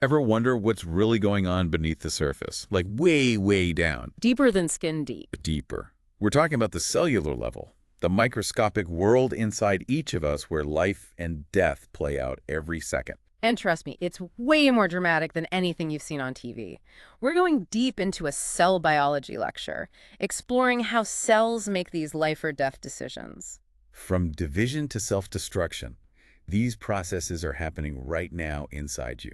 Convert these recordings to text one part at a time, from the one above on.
Ever wonder what's really going on beneath the surface? Like way, way down, Deeper than skin deep. deeper. We're talking about the cellular level, the microscopic world inside each of us where life and death play out every second. And trust me, it's way more dramatic than anything you've seen on TV. We're going deep into a cell biology lecture, exploring how cells make these life or death decisions. From division to self-destruction, these processes are happening right now inside you.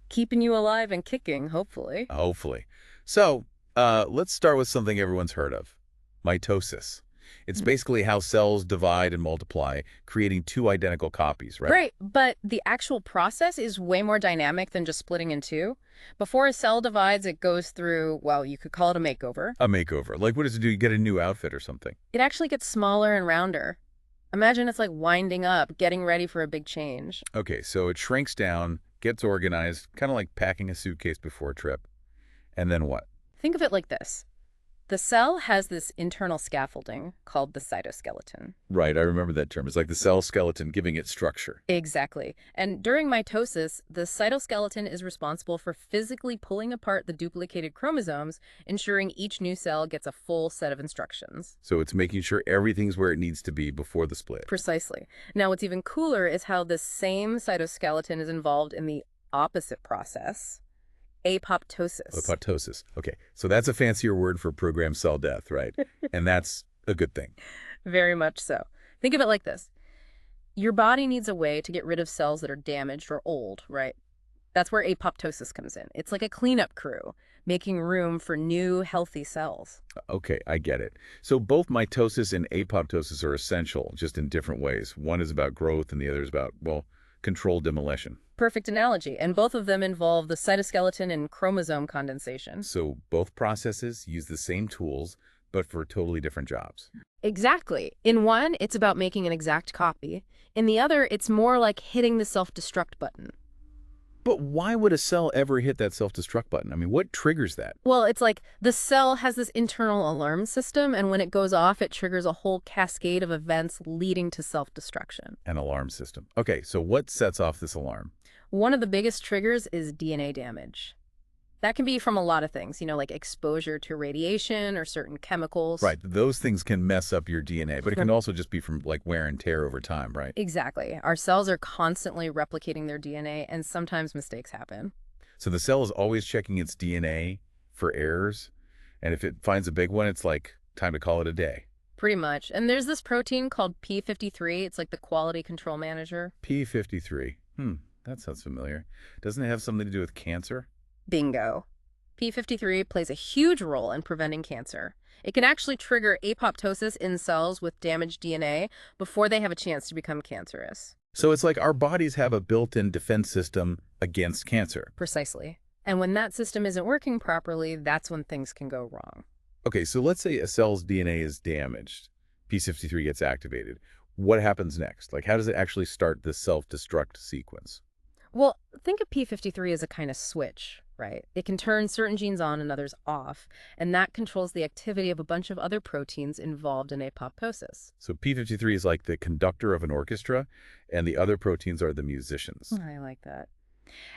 Keeping you alive and kicking, hopefully. Hopefully. So, let's start with something everyone's heard of, mitosis. It's basically how cells divide and multiply, creating two identical copies, right? Right, but the actual process is way more dynamic than just splitting in two. Before a cell divides, it goes through, well, you could call it a makeover. A makeover. Like, what does it do? You get a new outfit or something. It actually gets smaller and rounder. Imagine it's like winding up, getting ready for a big change. Okay, so it shrinks down, gets organized, kind of like packing a suitcase before a trip. And then what? Think of it like this. The cell has this internal scaffolding called the cytoskeleton. Right, I remember that term. It's like the cell skeleton giving it structure. Exactly. And during mitosis, the cytoskeleton is responsible for physically pulling apart the duplicated chromosomes, ensuring each new cell gets a full set of instructions. So it's making sure everything's where it needs to be before the split. Precisely. Now, what's even cooler is how this same cytoskeleton is involved in the opposite process, apoptosis. Apoptosis. Okay, so that's a fancier word for programmed cell death, right? And that's a good thing. Very much so. Think of it like this. Your body needs a way to get rid of cells that are damaged or old, right? That's where apoptosis comes in. It's like a cleanup crew, making room for new, healthy cells. Okay, I get it. So both mitosis and apoptosis are essential, just in different ways. One is about growth and the other is about, well, controlled demolition. Perfect analogy. And both of them involve the cytoskeleton and chromosome condensation. So both processes use the same tools, but for totally different jobs. Exactly. In one, it's about making an exact copy. In the other, it's more like hitting the self-destruct button. But why would a cell ever hit that self-destruct button? I mean, what triggers that? Well, it's like the cell has this internal alarm system, and when it goes off, it triggers a whole cascade of events leading to self-destruction. An alarm system. Okay, so what sets off this alarm? One of the biggest triggers is DNA damage. That can be from a lot of things, like exposure to radiation or certain chemicals. Right, those things can mess up your DNA, but it can also just be from like wear and tear over time, right? Exactly. Our cells are constantly replicating their DNA, and sometimes mistakes happen. So the cell is always checking its DNA for errors, and if it finds a big one, it's like time to call it a day. Pretty much. And there's this protein called P53. It's like the quality control manager. P53. That sounds familiar. Doesn't it have something to do with cancer? Bingo. P53 plays a huge role in preventing cancer. It can actually trigger apoptosis in cells with damaged DNA before they have a chance to become cancerous. So it's like our bodies have a built-in defense system against cancer. Precisely. And when that system isn't working properly, that's when things can go wrong. Okay, so let's say a cell's DNA is damaged. P53 gets activated. What happens next? Like, how does it actually start the self-destruct sequence? Well, think of P53 as a kind of switch, right? It can turn certain genes on and others off, and that controls the activity of a bunch of other proteins involved in apoptosis. So P53 is like the conductor of an orchestra, and the other proteins are the musicians. I like that.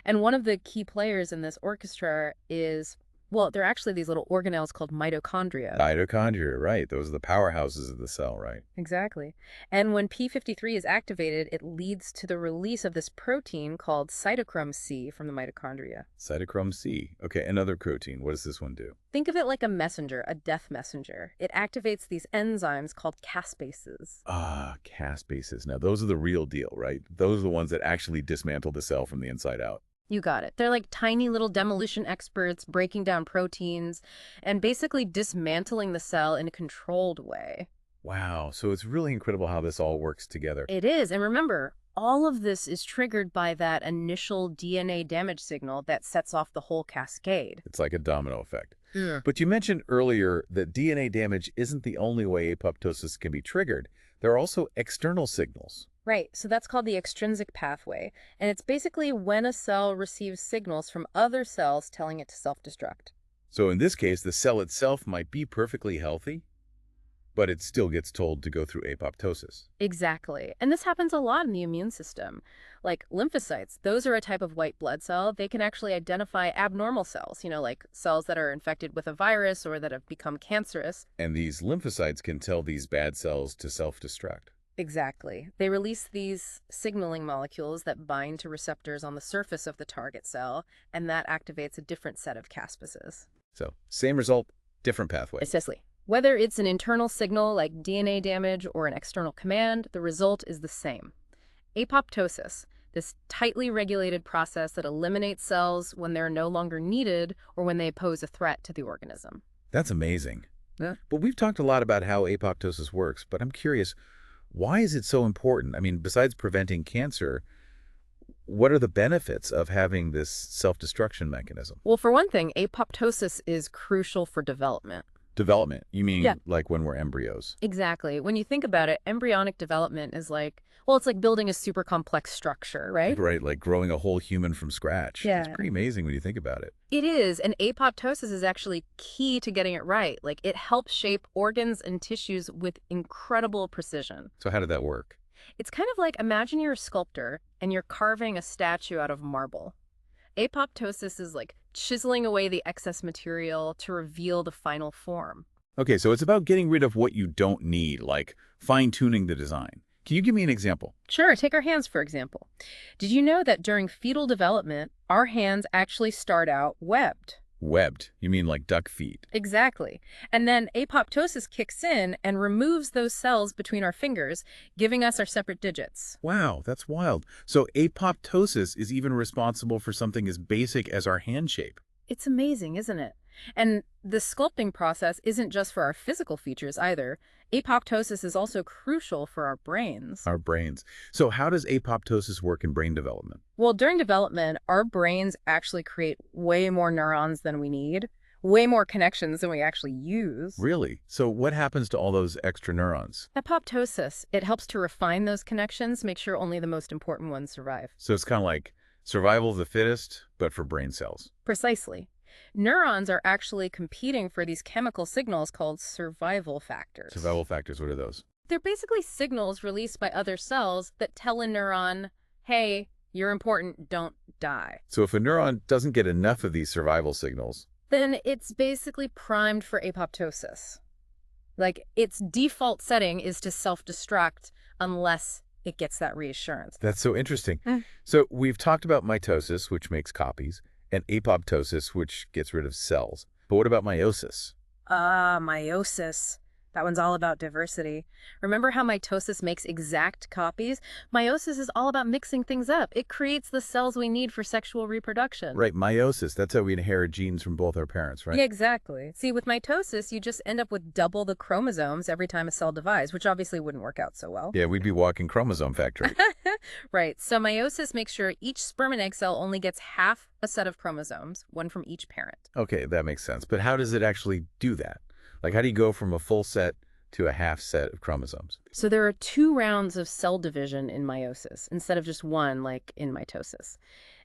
And one of the key players in this orchestra is, well, they're actually these little organelles called mitochondria. Mitochondria, right. Those are the powerhouses of the cell, right? Exactly. And when P53 is activated, it leads to the release of this protein called cytochrome C from the mitochondria. Cytochrome C. Okay, another protein. What does this one do? Think of it like a messenger, a death messenger. It activates these enzymes called caspases. Ah, caspases. Now, those are the real deal, right? Those are the ones that actually dismantle the cell from the inside out. You got it. They're like tiny little demolition experts breaking down proteins and basically dismantling the cell in a controlled way. Wow, so it's really incredible how this all works together. It is. And remember, all of this is triggered by that initial DNA damage signal that sets off the whole cascade. It's like a domino effect. Yeah. But you mentioned earlier that DNA damage isn't the only way apoptosis can be triggered. There are also external signals. Right, so that's called the extrinsic pathway, and it's basically when a cell receives signals from other cells telling it to self-destruct. So in this case, the cell itself might be perfectly healthy. but it still gets told to go through apoptosis. Exactly. And this happens a lot in the immune system. Like lymphocytes, those are a type of white blood cell. They can actually identify abnormal cells, like cells that are infected with a virus or that have become cancerous. And these lymphocytes can tell these bad cells to self-destruct. Exactly. They release these signaling molecules that bind to receptors on the surface of the target cell, and that activates a different set of caspases. So, same result, different pathway. Precisely. Whether it's an internal signal like DNA damage or an external command, the result is the same. Apoptosis, this tightly regulated process that eliminates cells when they're no longer needed or when they pose a threat to the organism. That's amazing. Yeah. But we've talked a lot about how apoptosis works, but I'm curious, why is it so important? I mean, besides preventing cancer, what are the benefits of having this self-destruction mechanism? Well, for one thing, apoptosis is crucial for development. Development, you mean Yeah. like when we're embryos? Exactly. When you think about it, embryonic development is it's like building a super complex structure, right? Right, like growing a whole human from scratch. Yeah. It's pretty amazing when you think about it. It is, and apoptosis is actually key to getting it right. Like, it helps shape organs and tissues with incredible precision. So how did that work? It's kind of like, imagine you're a sculptor and you're carving a statue out of marble. Apoptosis is like chiseling away the excess material to reveal the final form. Okay, so it's about getting rid of what you don't need, like fine-tuning the design. Can you give me an example? Sure, take our hands, for example. Did you know that during fetal development, our hands actually start out webbed? Webbed. You mean like duck feet? Exactly. And then apoptosis kicks in and removes those cells between our fingers, giving us our separate digits. Wow, that's wild. So apoptosis is even responsible for something as basic as our hand shape. It's amazing, isn't it? And the sculpting process isn't just for our physical features either. Apoptosis is also crucial for our brains. Our brains. So how does apoptosis work in brain development? Well, during development, our brains actually create way more neurons than we need, way more connections than we actually use. Really? So what happens to all those extra neurons? Apoptosis, it helps to refine those connections, make sure only the most important ones survive. So it's kind of like survival of the fittest, but for brain cells. Precisely. Neurons are actually competing for these chemical signals called survival factors. Survival factors, what are those? They're basically signals released by other cells that tell a neuron, hey, you're important, don't die. So if a neuron doesn't get enough of these survival signals, Then it's basically primed for apoptosis. Like, its default setting is to self-destruct unless it gets that reassurance. that's so interesting. Mm. So we've talked about mitosis, which makes copies, and apoptosis, which gets rid of cells. But what about meiosis? Meiosis. That one's all about diversity. Remember how mitosis makes exact copies? Meiosis is all about mixing things up. It creates the cells we need for sexual reproduction. Right, meiosis. That's how we inherit genes from both our parents, right? Yeah, exactly. See, with mitosis, you just end up with double the chromosomes every time a cell divides, which obviously wouldn't work out so well. Yeah, we'd be walking chromosome factory. Right. So meiosis makes sure each sperm and egg cell only gets half a set of chromosomes, one from each parent. Okay, that makes sense. But how does it actually do that? Like, how do you go from a full set to a half set of chromosomes? So there are 2 rounds of cell division in meiosis instead of just one like in mitosis.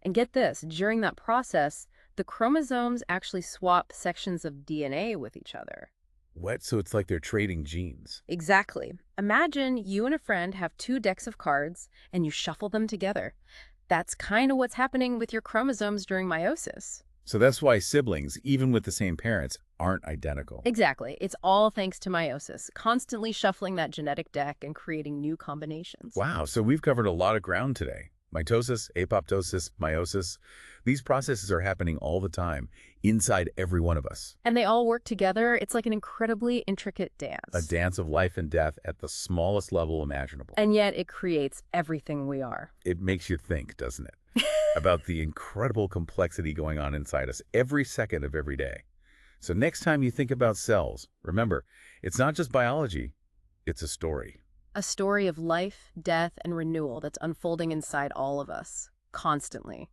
And get this, during that process, the chromosomes actually swap sections of DNA with each other. What? So it's like they're trading genes. Exactly. Imagine you and a friend have 2 decks of cards and you shuffle them together. That's kind of what's happening with your chromosomes during meiosis. So that's why siblings, even with the same parents, aren't identical. Exactly. It's all thanks to meiosis, constantly shuffling that genetic deck and creating new combinations. Wow, so we've covered a lot of ground today. Mitosis, apoptosis, meiosis. These processes are happening all the time, inside every one of us. And they all work together. It's like an incredibly intricate dance. A dance of life and death at the smallest level imaginable. And yet it creates everything we are. It makes you think, doesn't it? About the incredible complexity going on inside us every second of every day. So next time you think about cells, remember, it's not just biology, it's a story. A story of life, death, and renewal that's unfolding inside all of us, constantly.